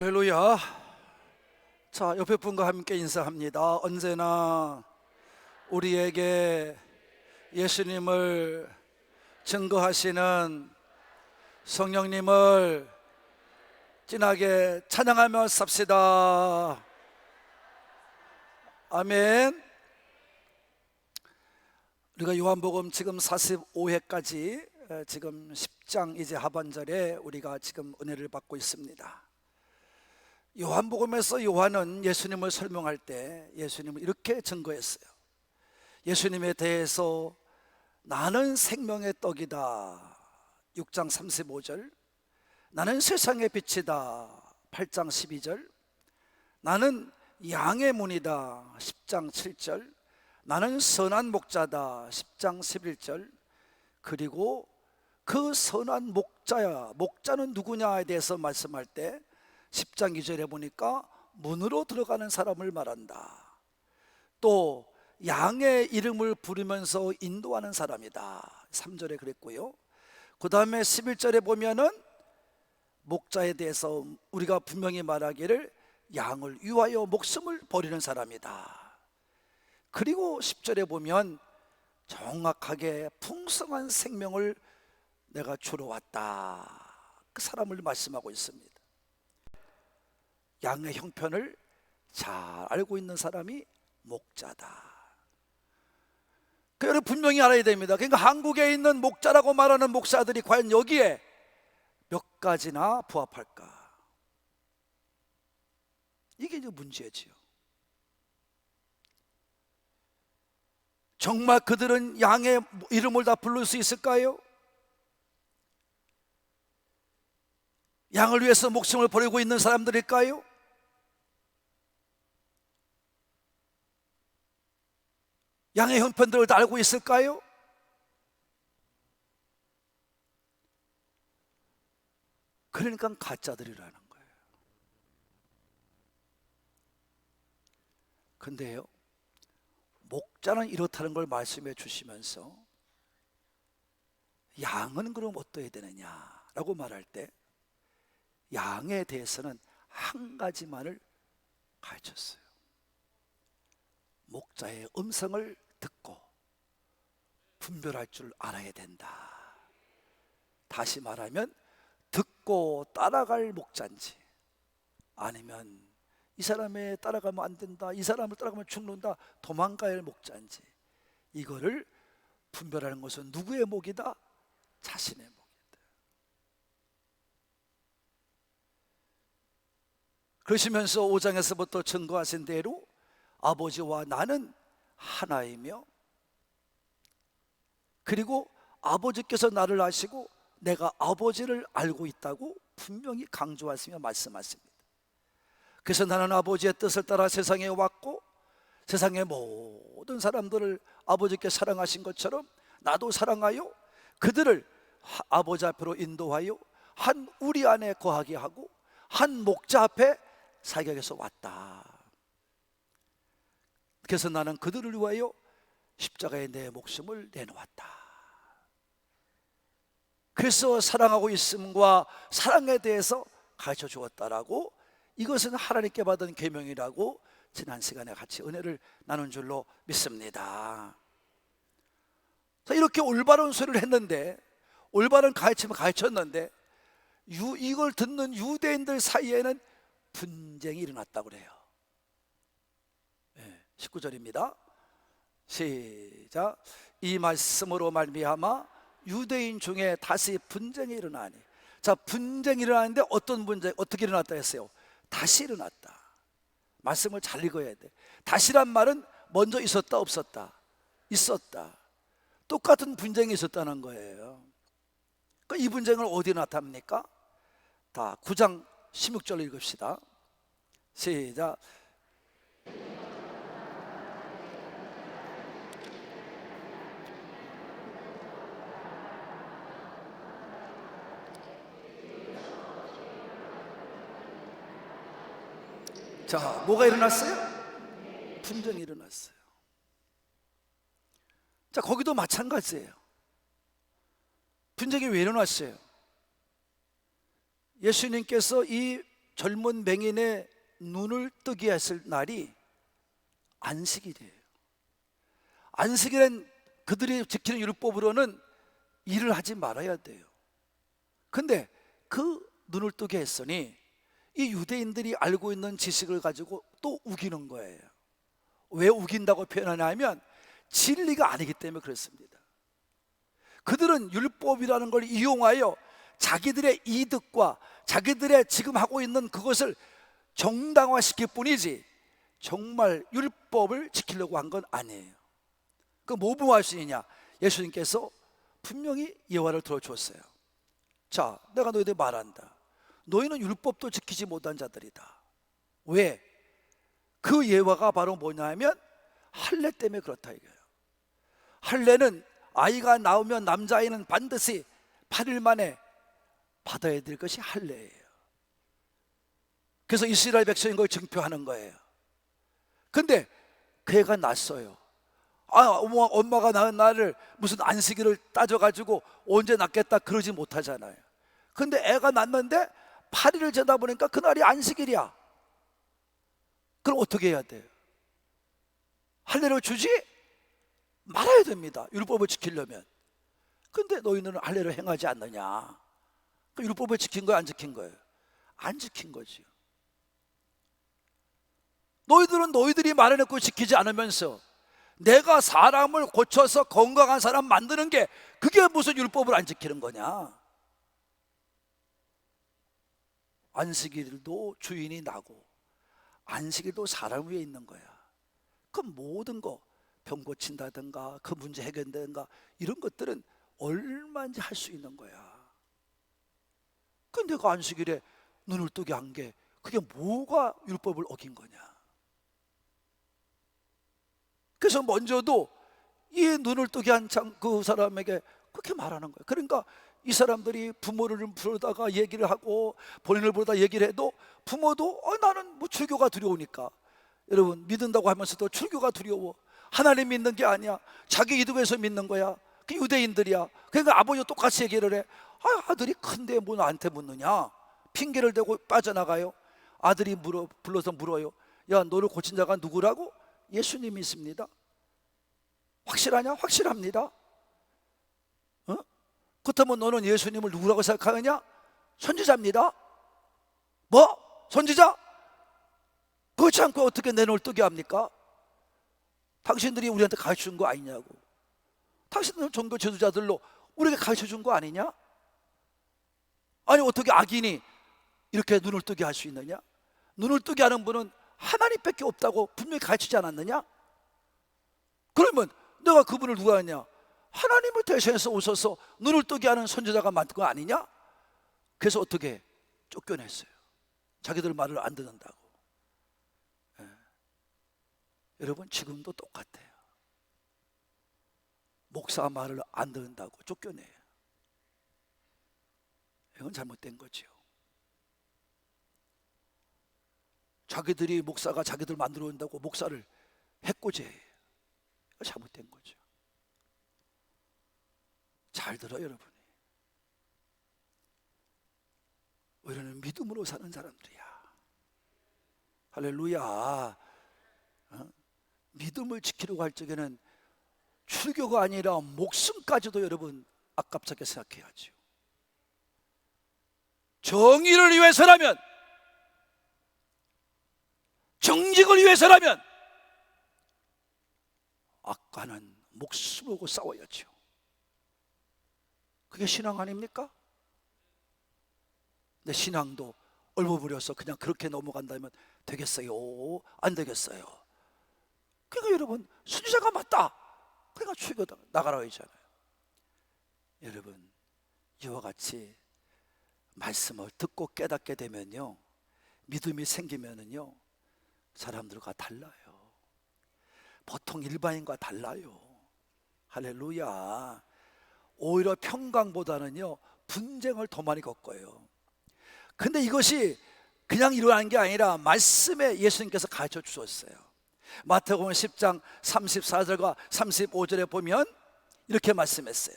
할렐루야. 자, 옆에 분과 함께 인사합니다. 언제나 우리에게 예수님을 증거하시는 성령님을 진하게 찬양하며 삽시다. 아멘. 우리가 요한복음 지금 45회까지 지금 10장 이제 하반절에 우리가 지금 은혜를 받고 있습니다. 요한복음에서 요한은 예수님을 설명할 때 예수님을 이렇게 증거했어요. 예수님에 대해서 나는 생명의 떡이다 6장 35절, 나는 세상의 빛이다 8장 12절, 나는 양의 문이다 10장 7절, 나는 선한 목자다 10장 11절, 그리고 그 선한 목자는 누구냐에 대해서 말씀할 때 10장 2절에 보니까 문으로 들어가는 사람을 말한다. 또 양의 이름을 부르면서 인도하는 사람이다 3절에 그랬고요. 그 다음에 11절에 보면은 목자에 대해서 우리가 분명히 말하기를 양을 위하여 목숨을 버리는 사람이다. 그리고 10절에 보면 정확하게 풍성한 생명을 내가 주러 왔다, 그 사람을 말씀하고 있습니다. 양의 형편을 잘 알고 있는 사람이 목자다. 그걸 분명히 알아야 됩니다. 그러니까 한국에 있는 목자라고 말하는 목사들이 과연 여기에 몇 가지나 부합할까? 이게 이제 문제지요. 정말 그들은 양의 이름을 다 부를 수 있을까요? 양을 위해서 목숨을 버리고 있는 사람들일까요? 양의 형편들을 다 알고 있을까요? 그러니까 가짜들이라는 거예요. 근데요, 목자는 이렇다는 걸 말씀해 주시면서 양은 그럼 어떠해야 되느냐라고 말할 때 양에 대해서는 한 가지만을 가르쳤어요. 목자의 음성을 듣고 분별할 줄 알아야 된다. 다시 말하면 듣고 따라갈 목자인지, 아니면 이 사람에 따라가면 안 된다, 이 사람을 따라가면 죽는다, 도망가야 할 목자인지, 이거를 분별하는 것은 누구의 목이다? 자신의 목이다. 그러시면서 5장에서부터 증거하신 대로 아버지와 나는 하나이며, 그리고 아버지께서 나를 아시고 내가 아버지를 알고 있다고 분명히 강조하시며 말씀하십니다. 그래서 나는 아버지의 뜻을 따라 세상에 왔고 세상의 모든 사람들을 아버지께 사랑하신 것처럼 나도 사랑하여 그들을 아버지 앞으로 인도하여 한 우리 안에 거하게 하고 한 목자 앞에 살게 해서 왔다. 그래서 나는 그들을 위하여 십자가에 내 목숨을 내놓았다. 그래서 사랑하고 있음과 사랑에 대해서 가르쳐 주었다라고, 이것은 하나님께 받은 계명이라고 지난 시간에 같이 은혜를 나눈 줄로 믿습니다. 자, 이렇게 올바른 소리를 했는데, 올바른 가르침을 가르쳤는데 이걸 듣는 유대인들 사이에는 분쟁이 일어났다고 그래요. 19절입니다. 시작. 이 말씀으로 말미암아 유대인 중에 다시 분쟁이 일어나니. 자, 분쟁이 일어나는데 어떤 분쟁, 어떻게 일어났다 했어요? 다시 일어났다. 말씀을 잘 읽어야 돼. 다시란 말은 먼저 있었다 없었다? 있었다. 똑같은 분쟁이 있었다는 거예요. 이 분쟁은 어디에 나타납니까? 다 9장 16절 읽읍시다. 시작. 자, 뭐가 일어났어요? 분쟁이 일어났어요. 자, 거기도 마찬가지예요. 분쟁이 왜 일어났어요? 예수님께서 이 젊은 맹인의 눈을 뜨게 했을 날이 안식일이에요. 안식일엔 그들이 지키는 율법으로는 일을 하지 말아야 돼요. 근데 그 눈을 뜨게 했으니 이 유대인들이 알고 있는 지식을 가지고 또 우기는 거예요. 왜 우긴다고 표현하냐면 진리가 아니기 때문에 그렇습니다. 그들은 율법이라는 걸 이용하여 자기들의 이득과 자기들의 지금 하고 있는 그것을 정당화시킬 뿐이지 정말 율법을 지키려고 한 건 아니에요. 그 뭐 부할 수 있느냐? 예수님께서 분명히 예화를 들어줬어요. 자, 내가 너희들 말한다. 너희는 율법도 지키지 못한 자들이다. 왜? 그 예화가 바로 뭐냐면 할례 때문에 그렇다 이거예요. 할례는 아이가 나오면 남자아이는 반드시 8일 만에 받아야 될 것이 할례예요. 그래서 이스라엘 백성인 걸 증표하는 거예요. 근데 그 애가 낳았어요. 엄마가 낳은 나를 무슨 안식일을 따져가지고 언제 낳겠다 그러지 못하잖아요. 근데 애가 낳는데 8일을 지나다 보니까 그날이 안식일이야. 그럼 어떻게 해야 돼요? 할례를 주지 말아야 됩니다. 율법을 지키려면. 근데 너희는 할례를 행하지 않느냐? 그 율법을 지킨 거예요, 안 지킨 거예요? 안 지킨 거지요. 너희들은 너희들이 말해놓고 지키지 않으면서 내가 사람을 고쳐서 건강한 사람 만드는 게 그게 무슨 율법을 안 지키는 거냐? 안식일도 주인이 나고 안식일도 사람 위에 있는 거야. 그 모든 거 병 고친다든가 그 문제 해결된다든가 이런 것들은 얼마든지 할 수 있는 거야. 근데 그 안식일에 눈을 뜨게 한 게 그게 뭐가 율법을 어긴 거냐? 그래서 먼저도 이 눈을 뜨게 한 그 사람에게 그렇게 말하는 거예요. 그러니까 이 사람들이 부모를 부르다가 얘기를 하고 본인을 부르다 얘기를 해도 부모도 나는 뭐 출교가 두려우니까. 여러분, 믿는다고 하면서도 출교가 두려워. 하나님 믿는 게 아니야. 자기 이득에서 믿는 거야. 그 유대인들이야. 그러니까 아버지도 똑같이 얘기를 해. 아들이 큰데 뭐 나한테 묻느냐? 핑계를 대고 빠져나가요. 아들이 불러서 물어요. 야, 너를 고친 자가 누구라고? 예수님이 있습니다. 확실하냐? 확실합니다. 그렇다면 너는 예수님을 누구라고 생각하느냐? 선지자입니다. 뭐? 선지자? 그렇지 않고 어떻게 내 눈을 뜨게 합니까? 당신들이 우리한테 가르쳐준 거 아니냐고. 당신들 종교 지도자들로 우리에게 가르쳐준 거 아니냐? 아니 어떻게 악인이 이렇게 눈을 뜨게 할 수 있느냐? 눈을 뜨게 하는 분은 하나님밖에 없다고 분명히 가르치지 않았느냐? 그러면 내가 그분을 누가 하냐? 하나님을 대신해서 오셔서 눈을 뜨게 하는 선지자가 만든 거 아니냐? 그래서 어떻게 쫓겨냈어요. 자기들 말을 안 듣는다고. 여러분, 지금도 똑같아요. 목사 말을 안 듣는다고 쫓겨내요. 이건 잘못된 거죠. 자기들이 목사가 자기들 만들어 온다고 목사를 해코지해요. 이거 잘못된 거죠. 잘 들어요, 여러분이. 우리는 믿음으로 사는 사람들이야. 할렐루야. 믿음을 지키려고 할 적에는 출교가 아니라 목숨까지도 여러분 아깝게 생각해야죠. 정의를 위해서라면, 정직을 위해서라면 악과는 목숨을 걸고 싸워야죠. 그게 신앙 아닙니까? 내 신앙도 얼버무려서 그냥 그렇게 넘어간다면 되겠어요? 안 되겠어요? 그러니까 여러분, 순지자가 맞다. 그러니까 출교 나가라고 했잖아요. 여러분, 이와 같이 말씀을 듣고 깨닫게 되면요, 믿음이 생기면은요, 사람들과 달라요. 보통 일반인과 달라요. 할렐루야. 오히려 평강보다는요 분쟁을 더 많이 겪어요. 근데 이것이 그냥 일어나는 게 아니라 말씀에 예수님께서 가르쳐 주셨어요. 마태복음 10장 34절과 35절에 보면 이렇게 말씀했어요.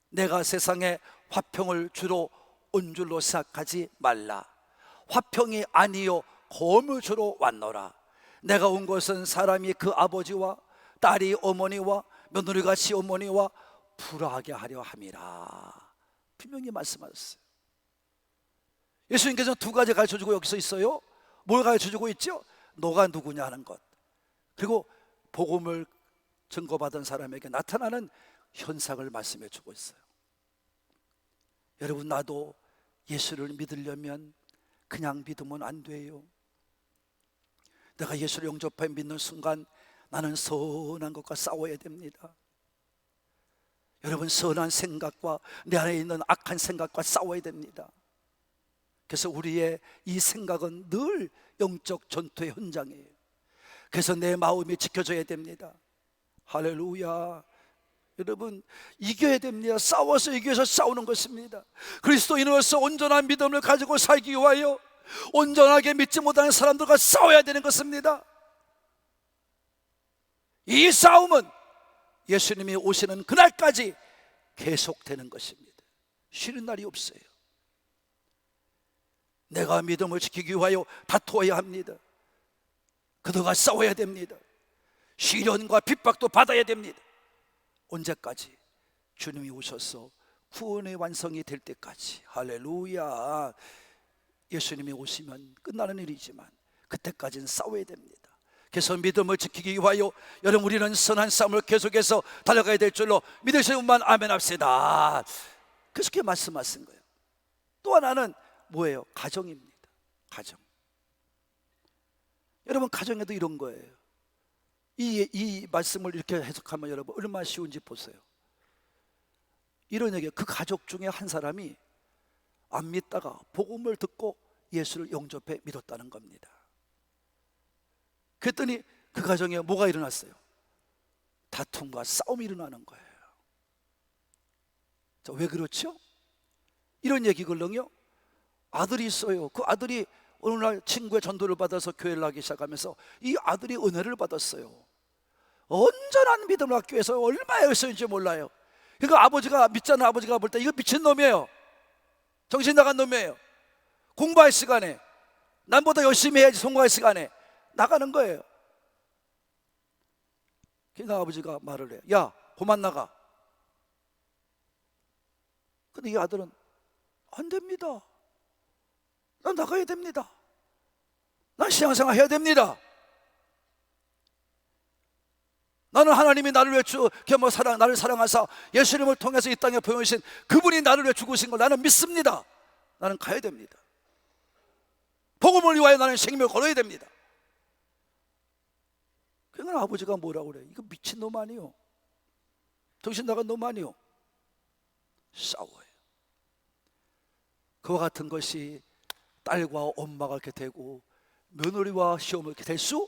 내가 세상에 화평을 주러 온 줄로 생각하지 말라. 화평이 아니요 검을 주러 왔노라. 내가 온 것은 사람이 그 아버지와 딸이 어머니와 며느리가 시어머니와 불화하게 하려 함이라. 분명히 말씀하셨어요. 예수님께서 두 가지 가르쳐주고 여기서 있어요. 뭘 가르쳐주고 있죠? 너가 누구냐 하는 것, 그리고 복음을 증거받은 사람에게 나타나는 현상을 말씀해 주고 있어요. 여러분, 나도 예수를 믿으려면 그냥 믿으면 안 돼요. 내가 예수를 영접해 믿는 순간 나는 선한 것과 싸워야 됩니다. 여러분, 선한 생각과 내 안에 있는 악한 생각과 싸워야 됩니다. 그래서 우리의 이 생각은 늘 영적 전투의 현장이에요. 그래서 내 마음이 지켜져야 됩니다. 할렐루야. 여러분, 이겨야 됩니다. 싸워서 이겨서 싸우는 것입니다. 그리스도인으로서 온전한 믿음을 가지고 살기 위하여 온전하게 믿지 못하는 사람들과 싸워야 되는 것입니다. 이 싸움은 예수님이 오시는 그날까지 계속되는 것입니다. 쉬는 날이 없어요. 내가 믿음을 지키기 위하여 다투어야 합니다. 그들과 싸워야 됩니다. 시련과 핍박도 받아야 됩니다. 언제까지? 주님이 오셔서 구원의 완성이 될 때까지. 할렐루야. 예수님이 오시면 끝나는 일이지만 그때까지는 싸워야 됩니다. 그래서 믿음을 지키기 위하여 여러분, 우리는 선한 싸움을 계속해서 달려가야 될 줄로 믿으시는 분만 아멘 합시다. 그래서 그렇게 말씀하신 거예요. 또 하나는 뭐예요? 가정입니다. 가정. 여러분, 가정에도 이런 거예요. 이 말씀을 이렇게 해석하면 여러분 얼마나 쉬운지 보세요. 이런 얘기예요. 그 가족 중에 한 사람이 안 믿다가 복음을 듣고 예수를 영접해 믿었다는 겁니다. 그랬더니 그 가정에 뭐가 일어났어요? 다툼과 싸움이 일어나는 거예요. 자, 왜 그렇죠? 이런 얘기걸렁요. 아들이 있어요. 그 아들이 어느 날 친구의 전도를 받아서 교회를 하기 시작하면서 이 아들이 은혜를 받았어요. 온전한 믿음을 갖기 위해서 얼마나 열심인지 몰라요. 그러니까 아버지가 믿자는 아버지가 볼 때 이거 미친놈이에요. 정신 나간 놈이에요. 공부할 시간에, 남보다 열심히 해야지 성공할 시간에 나가는 거예요. 그러니까 아버지가 말을 해요. 야, 그만 나가. 근데 이 아들은 안 됩니다. 난 나가야 됩니다. 난 신앙생활 해야 됩니다. 나는 하나님이 나를 위해 나를 사랑하사 예수님을 통해서 이 땅에 보여주신 그분이 나를 위해 죽으신 걸 나는 믿습니다. 나는 가야 됩니다. 복음을 위하여 나는 생명을 걸어야 됩니다. 그러니까 아버지가 뭐라고 그래? 이거 미친놈 아니요, 정신 나간 놈 아니요. 싸워요. 그와 같은 것이 딸과 엄마가 이렇게 되고 며느리와 시어머니가 이렇게 될 수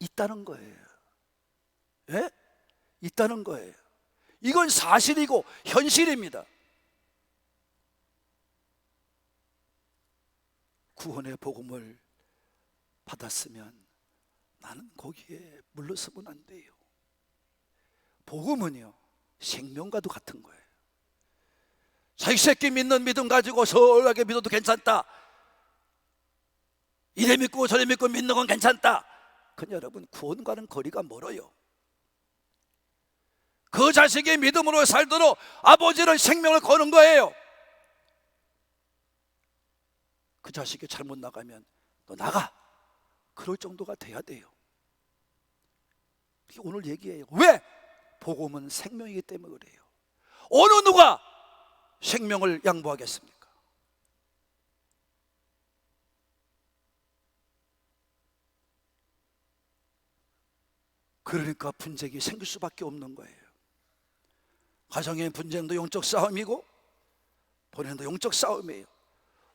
있다는 거예요. 예? 있다는 거예요. 이건 사실이고 현실입니다. 구원의 복음을 받았으면 나는 거기에 물러서면 안 돼요. 복음은요, 생명과도 같은 거예요. 자기 새끼 믿는 믿음 가지고 서울하게 믿어도 괜찮다, 이래 믿고 저래 믿고 믿는 건 괜찮다. 그건 여러분, 구원과는 거리가 멀어요. 그 자식이 믿음으로 살도록 아버지는 생명을 거는 거예요. 그 자식이 잘못 나가면 너 나가, 그럴 정도가 돼야 돼요. 이게 오늘 얘기예요. 왜? 복음은 생명이기 때문에 그래요. 어느 누가 생명을 양보하겠습니까? 그러니까 분쟁이 생길 수밖에 없는 거예요. 가정의 분쟁도 영적 싸움이고 본인도 영적 싸움이에요.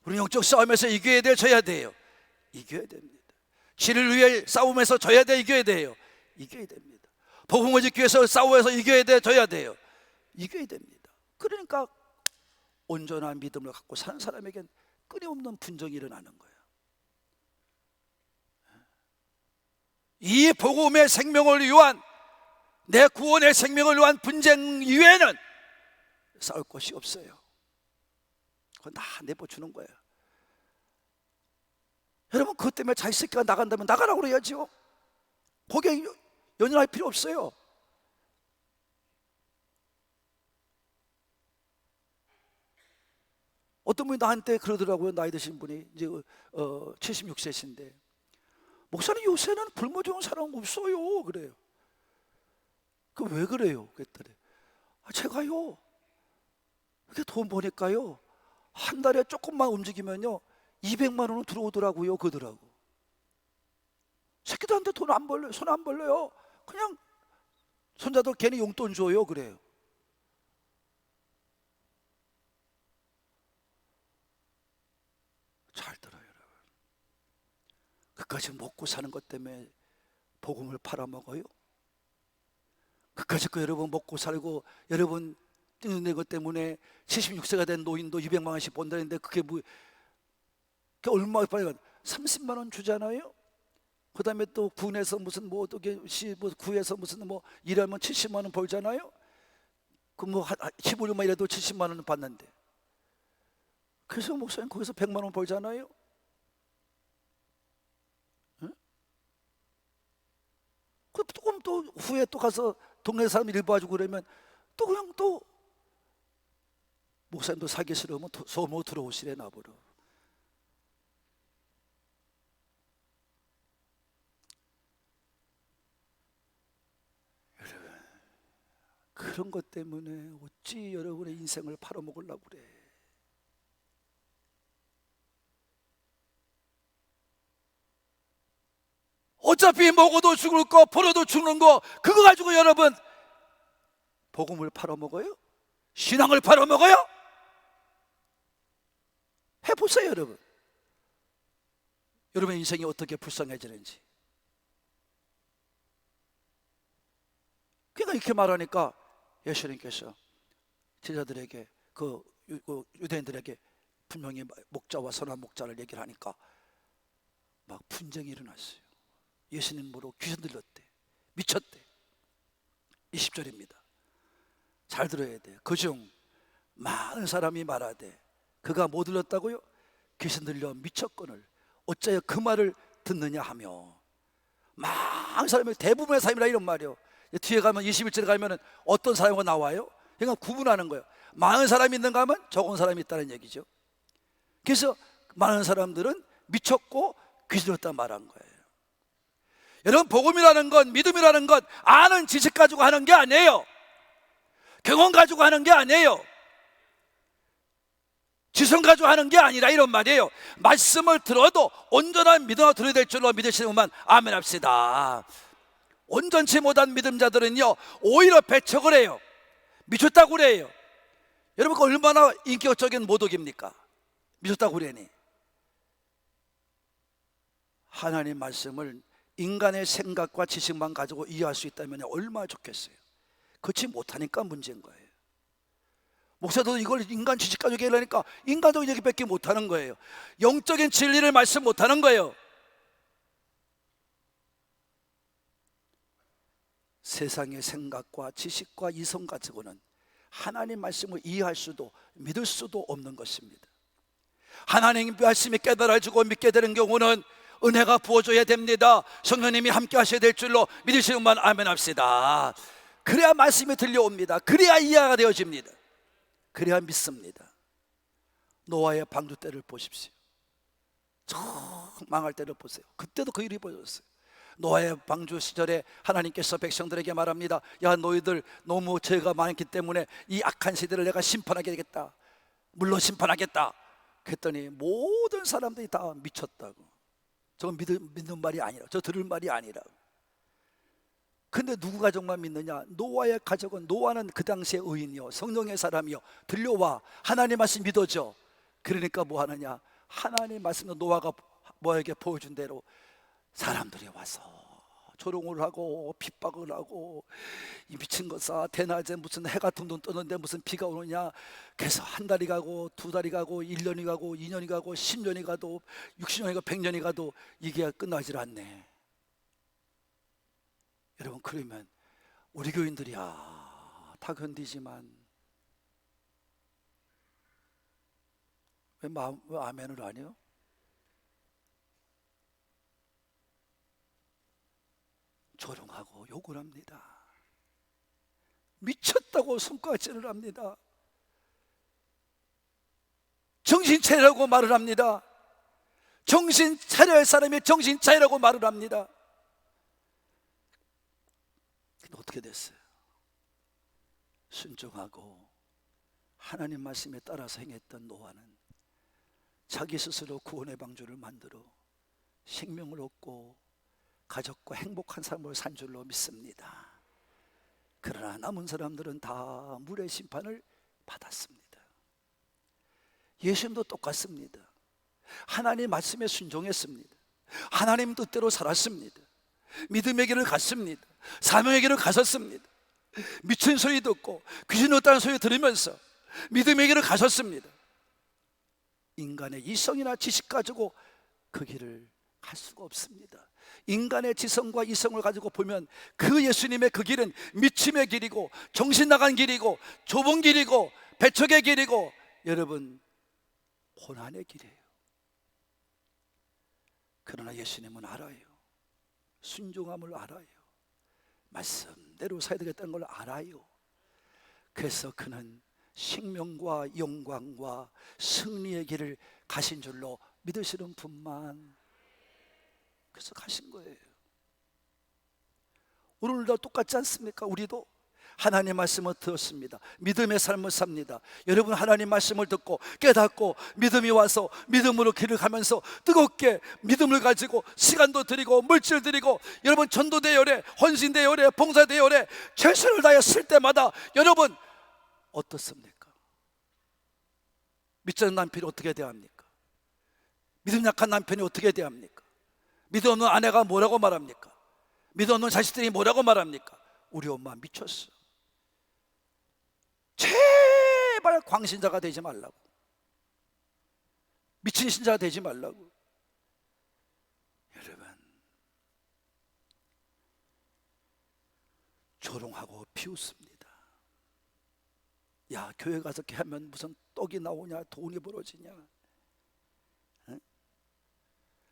우리는 영적 싸움에서 이겨야 돼요, 져야 돼요? 이겨야 됩니다. 진리를 위해 싸움에서 져야 돼요, 이겨야 돼요? 이겨야 됩니다. 복음을 지키기 위해서 싸워서 이겨야 돼요, 져야 돼요? 이겨야 됩니다. 그러니까 온전한 믿음을 갖고 사는 사람에겐 끊임없는 분쟁이 일어나는 거예요. 이 복음의 생명을 위한, 내 구원의 생명을 위한 분쟁 이외에는 싸울 것이 없어요. 그건 다 내버려주는 거예요. 여러분, 그것 때문에 자식 새끼가 나간다면 나가라고 그래야죠. 거기에 연연할 필요 없어요. 어떤 분이 나한테 그러더라고요. 나이 드신 분이 이제 76세신데 목사님, 요새는 굶어 죽은 사람 없어요. 그래요. 그 왜 그래요? 그랬더니 제가요, 이렇게 돈 버니까요, 한 달에 조금만 움직이면요 200만 원은 들어오더라고요. 그러더라고. 새끼들한테 돈 안 벌려요. 손 안 벌려요. 그냥 손자들 괜히 용돈 줘요. 그래요. 잘 들어요, 여러분. 그까지 먹고 사는 것 때문에 복음을 팔아먹어요? 그까지 그 여러분 먹고 살고 여러분 뛰는 것 때문에 76세가 된 노인도 200만 원씩 번다는데 그게 뭐, 그게 얼마 빨리 30만 원 주잖아요. 그 다음에 또 군에서 무슨 뭐 어떻게 뭐 구에서 무슨 뭐 일하면 70만 원 벌잖아요. 그 뭐 15년만 일해도 70만 원 받는데, 그래서 목사님 거기서 100만 원 벌잖아요. 응? 그 조금 또 후에 또 가서 동네 사람 일 봐주고 그러면 또 그냥 또 목사님도 사기 싫으면 소모 들어오시래 나보러. 여러분, 그런 것 때문에 어찌 여러분의 인생을 팔아먹으려고 그래. 어차피 먹어도 죽을 거, 벌어도 죽는 거, 그거 가지고 여러분 복음을 팔아먹어요? 신앙을 팔아먹어요? 해보세요, 여러분. 여러분의 인생이 어떻게 불쌍해지는지. 그러니까 이렇게 말하니까 예수님께서 제자들에게, 그 유대인들에게 분명히 목자와 선한 목자를 얘기를 하니까 막 분쟁이 일어났어요. 예수님 보러 귀신 들렸대, 미쳤대. 20절입니다. 잘 들어야 돼요. 그중 많은 사람이 말하되 그가 못 들렸다고요? 귀신 들려 미쳤거늘 어찌하여 그 말을 듣느냐 하며. 많은 사람이, 대부분의 사람이라 이런 말이에요. 뒤에 가면 21절에 가면 어떤 사람이 나와요? 그러니까 구분하는 거예요. 많은 사람이 있는가 하면 적은 사람이 있다는 얘기죠. 그래서 많은 사람들은 미쳤고 귀신 들렸다 말한 거예요. 여러분, 복음이라는 건, 믿음이라는 건 아는 지식 가지고 하는 게 아니에요. 경험 가지고 하는 게 아니에요. 지성 가지고 하는 게 아니라 이런 말이에요. 말씀을 들어도 온전한 믿음으로 들어야 될 줄로 믿으시는 것만 아멘 합시다. 온전치 못한 믿음자들은요 오히려 배척을 해요. 미쳤다고 그래요. 여러분, 그 얼마나 인격적인 모독입니까? 미쳤다고 그러니. 하나님 말씀을 인간의 생각과 지식만 가지고 이해할 수 있다면 얼마나 좋겠어요. 그렇지 못하니까 문제인 거예요. 목사도 이걸 인간 지식 가지고 얘기하려니까 인간적인 얘기밖에 못하는 거예요. 영적인 진리를 말씀 못하는 거예요. 세상의 생각과 지식과 이성 가지고는 하나님 말씀을 이해할 수도 믿을 수도 없는 것입니다. 하나님 말씀이 깨달아지고 믿게 되는 경우는 은혜가 부어줘야 됩니다. 성령님이 함께 하셔야 될 줄로 믿으시는 분 아멘 합시다. 그래야 말씀이 들려옵니다. 그래야 이해가 되어집니다. 그래야 믿습니다. 노아의 방주 때를 보십시오. 저 망할 때를 보세요. 그때도 그 일이 벌어졌어요. 노아의 방주 시절에 하나님께서 백성들에게 말합니다. 야, 너희들 너무 죄가 많기 때문에 이 악한 시대를 내가 심판하게 되겠다. 물론 심판하겠다. 그랬더니 모든 사람들이 다 미쳤다고. 저건 믿는 말이 아니라, 저 들을 말이 아니라. 근데 누구 가족만 믿느냐? 노아의 가족은, 노아는 그 당시의 의인이요, 성령의 사람이요, 들려와 하나님 말씀 믿어줘. 그러니까 뭐 하느냐? 하나님 말씀도 노아가 뭐에게 보여준 대로 사람들이 와서 조롱을 하고 핍박을 하고, 이 미친 것아, 대낮에 무슨 해가 둥둥 뜨는데 무슨 비가 오느냐. 그래서 한 달이 가고 두 달이 가고 1년이 가고 2년이 가고 10년이 가도 60년이 가도 100년이 가도 이게 끝나질 않네. 여러분, 그러면 우리 교인들이 다 견디지만 왜 아멘을 안 해요? 조롱하고 욕을 합니다. 미쳤다고 손가락질을 합니다. 정신 차리라고 말을 합니다. 정신 차려야 할 사람이 정신 차리라고 말을 합니다. 근데 어떻게 됐어요? 순종하고 하나님 말씀에 따라서 행했던 노아는 자기 스스로 구원의 방주를 만들어 생명을 얻고 가족과 행복한 삶을 산 줄로 믿습니다. 그러나 남은 사람들은 다 물의 심판을 받았습니다. 예수님도 똑같습니다. 하나님 말씀에 순종했습니다. 하나님 뜻대로 살았습니다. 믿음의 길을 갔습니다. 사명의 길을 가셨습니다. 미친 소리 듣고 귀신 없다는 소리 들으면서 믿음의 길을 가셨습니다. 인간의 이성이나 지식 가지고 그 길을 갈 수가 없습니다. 인간의 지성과 이성을 가지고 보면 그 예수님의 그 길은 미침의 길이고 정신 나간 길이고 좁은 길이고 배척의 길이고 여러분 고난의 길이에요. 그러나 예수님은 알아요. 순종함을 알아요. 말씀대로 살아야 되겠다는 걸 알아요. 그래서 그는 생명과 영광과 승리의 길을 가신 줄로 믿으시는 분만, 그래서 가신 거예요. 오늘도 똑같지 않습니까? 우리도 하나님 말씀을 들었습니다. 믿음의 삶을 삽니다. 여러분, 하나님 말씀을 듣고 깨닫고 믿음이 와서 믿음으로 길을 가면서 뜨겁게 믿음을 가지고 시간도 드리고 물질 드리고 여러분 전도대열에 헌신대열에 봉사대열에 최선을 다해 쓸 때마다 여러분 어떻습니까? 믿지 않는 남편이 어떻게 대합니까? 믿음 약한 남편이 어떻게 대합니까? 믿음 없는 아내가 뭐라고 말합니까? 믿음 없는 자식들이 뭐라고 말합니까? 우리 엄마 미쳤어. 제발 광신자가 되지 말라고, 미친 신자가 되지 말라고. 여러분, 조롱하고 비웃습니다. 야, 교회 가서 이렇게 하면 무슨 떡이 나오냐, 돈이 벌어지냐.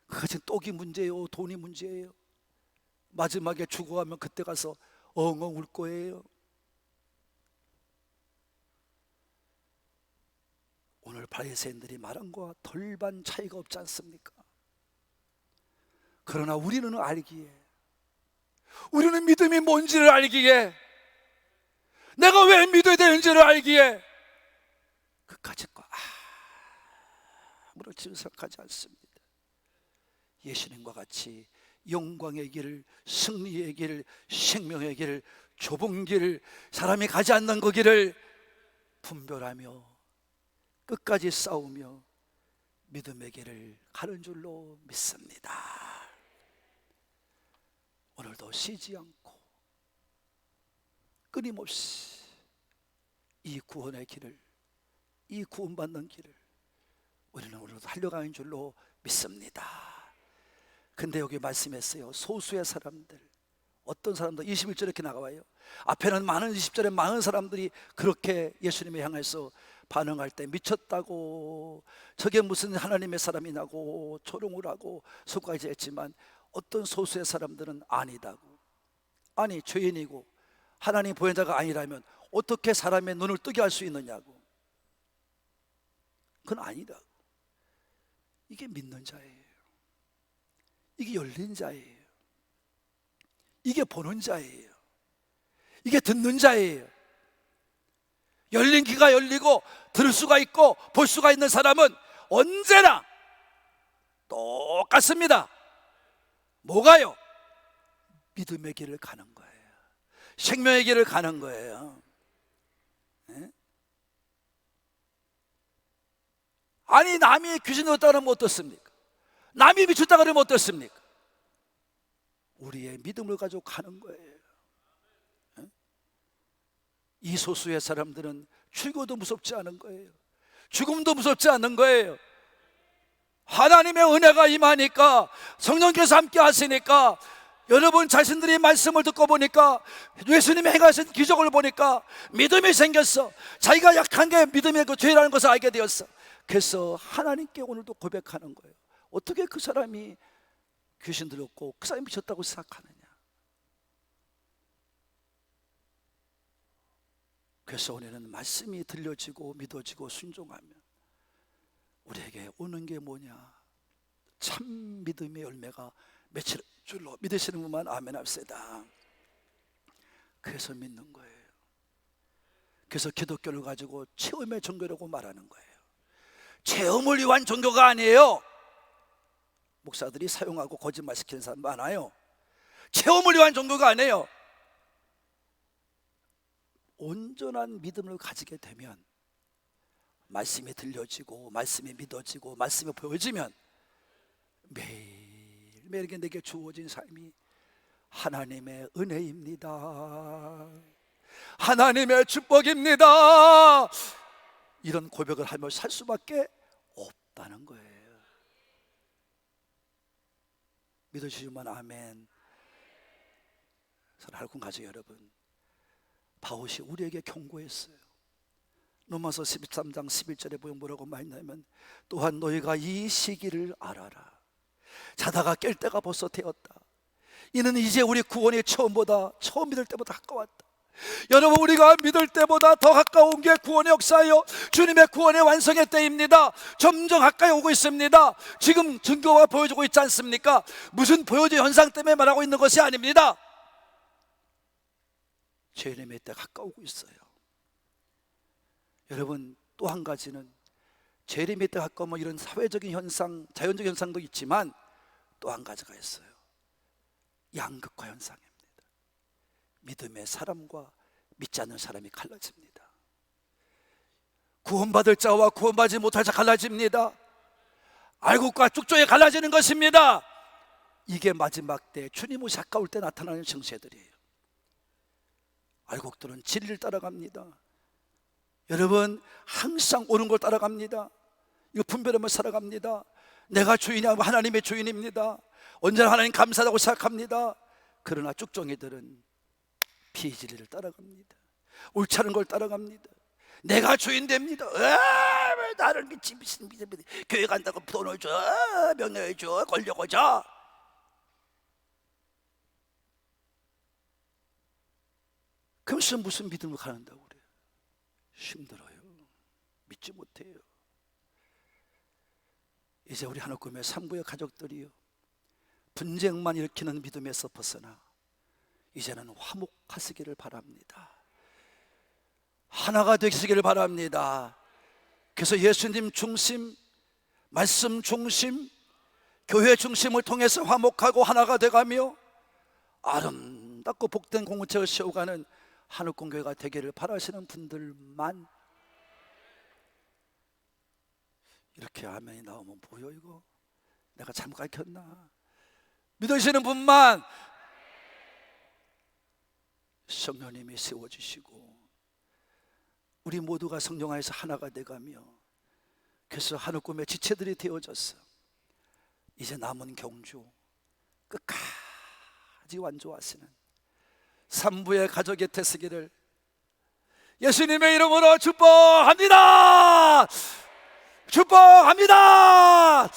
그것은 떡이 문제예요, 돈이 문제예요. 마지막에 죽어가면 그때 가서 엉엉 울 거예요. 오늘 바리새인들이 말한 거와 덜반 차이가 없지 않습니까? 그러나 우리는 알기에, 우리는 믿음이 뭔지를 알기에, 내가 왜 믿어야 되는지를 알기에 그까짓 거 아무렇지도 생각하지 않습니다. 예수님과 같이 영광의 길을, 승리의 길을, 생명의 길을, 좁은 길을, 사람이 가지 않는 그 길을 분별하며 끝까지 싸우며 믿음의 길을 가는 줄로 믿습니다. 오늘도 쉬지 않고 끊임없이 이 구원의 길을, 이 구원받는 길을 우리는 오늘도 달려가는 줄로 믿습니다. 근데 여기 말씀했어요. 소수의 사람들, 어떤 사람들, 21절에 이렇게 나와요. 앞에는 많은, 20절에 많은 사람들이 그렇게 예수님을 향해서 반응할 때 미쳤다고, 저게 무슨 하나님의 사람이냐고 조롱을 하고 속까지 했지만 어떤 소수의 사람들은 아니다고, 아니 죄인이고 하나님 보혜자가 아니라면 어떻게 사람의 눈을 뜨게 할 수 있느냐고. 그건 아니다고. 이게 믿는 자예요. 이게 열린 자예요. 이게 보는 자예요. 이게 듣는 자예요. 열린 귀가 열리고 들을 수가 있고 볼 수가 있는 사람은 언제나 똑같습니다. 뭐가요? 믿음의 길을 가는 거예요. 생명의 길을 가는 거예요. 네? 아니, 남이 귀신 넣었다 그러면 어떻습니까? 남이 미쳤다 그러면 어떻습니까? 우리의 믿음을 가지고 가는 거예요. 이 소수의 사람들은 죽어도 무섭지 않은 거예요. 죽음도 무섭지 않은 거예요. 하나님의 은혜가 임하니까, 성령께서 함께 하시니까 여러분 자신들이 말씀을 듣고 보니까 예수님이 행하신 기적을 보니까 믿음이 생겼어. 자기가 약한 게 믿음의 그 죄라는 것을 알게 되었어. 그래서 하나님께 오늘도 고백하는 거예요. 어떻게 그 사람이 귀신 들었고 그 사람이 미쳤다고 생각하느냐. 그래서 오늘은 말씀이 들려지고 믿어지고 순종하면 우리에게 오는 게 뭐냐? 참 믿음의 열매가 맺힐 줄로 믿으시는 분만 아멘 합시다. 그래서 믿는 거예요. 그래서 기독교를 가지고 체험의 종교라고 말하는 거예요. 체험을 위한 종교가 아니에요. 목사들이 사용하고 거짓말시키는 사람 많아요. 체험을 위한 종교가 아니에요. 온전한 믿음을 가지게 되면 말씀이 들려지고 말씀이 믿어지고 말씀이 보여지면 매일매일 내게 주어진 삶이 하나님의 은혜입니다, 하나님의 축복입니다, 이런 고백을 하며 살 수밖에 없다는 거예요. 믿어주시면 아멘. 사랑하는 가족 여러분, 바울이 우리에게 경고했어요. 로마서 13장 11절에 보면 뭐라고 말했냐면, 또한 너희가 이 시기를 알아라. 자다가 깰 때가 벌써 되었다. 이는 이제 우리 구원이 처음 믿을 때보다 가까웠다. 여러분, 우리가 믿을 때보다 더 가까운 게 구원의 역사예요. 주님의 구원의 완성의 때입니다. 점점 가까이 오고 있습니다. 지금 증거가 보여주고 있지 않습니까? 무슨 보여준 현상 때문에 말하고 있는 것이 아닙니다. 주님의 때 가까우고 있어요. 여러분, 또 한 가지는 재림의 때 가까우면 이런 사회적인 현상, 자연적 현상도 있지만 또 한 가지가 있어요. 양극화 현상입니다. 믿음의 사람과 믿지 않는 사람이 갈라집니다. 구원받을 자와 구원받지 못할 자 갈라집니다. 알곡과 쭉쪽에 갈라지는 것입니다. 이게 마지막 때 주님 오시 가까울 때 나타나는 증세들이에요. 알곡들은 진리를 따라갑니다. 여러분, 항상 옳은 걸 따라갑니다. 이거 분별하며 살아갑니다. 내가 주인이 아니고 하나님의 주인입니다. 언제나 하나님 감사하다고 생각합니다. 그러나 쭉정이들은 비진리를 따라갑니다. 옳지 않은 걸 따라갑니다. 내가 주인 됩니다. 왜 나를 미친 교회 간다고 돈을 줘, 명예를 줘, 권력을 줘. 그러면서 무슨 믿음을 가는다고 그래요? 힘들어요. 믿지 못해요. 이제 우리 하나님의 상부의 가족들이요, 분쟁만 일으키는 믿음에서 벗어나 이제는 화목하시기를 바랍니다. 하나가 되시기를 바랍니다. 그래서 예수님 중심, 말씀 중심, 교회 중심을 통해서 화목하고 하나가 돼가며 아름답고 복된 공동체를 세워가는 하늘공교회가 되기를 바라시는 분들만. 이렇게 아멘이 나오면 뭐요 이거? 내가 잘못 가르쳤나? 믿으시는 분만 성령님이 세워주시고 우리 모두가 성령 안에서 하나가 돼가며, 그래서 하늘 꿈의 지체들이 되어졌어. 이제 남은 경주 끝까지 완주하시는 삼부의 가족의 태스기를 예수님의 이름으로 축복합니다. 축복합니다.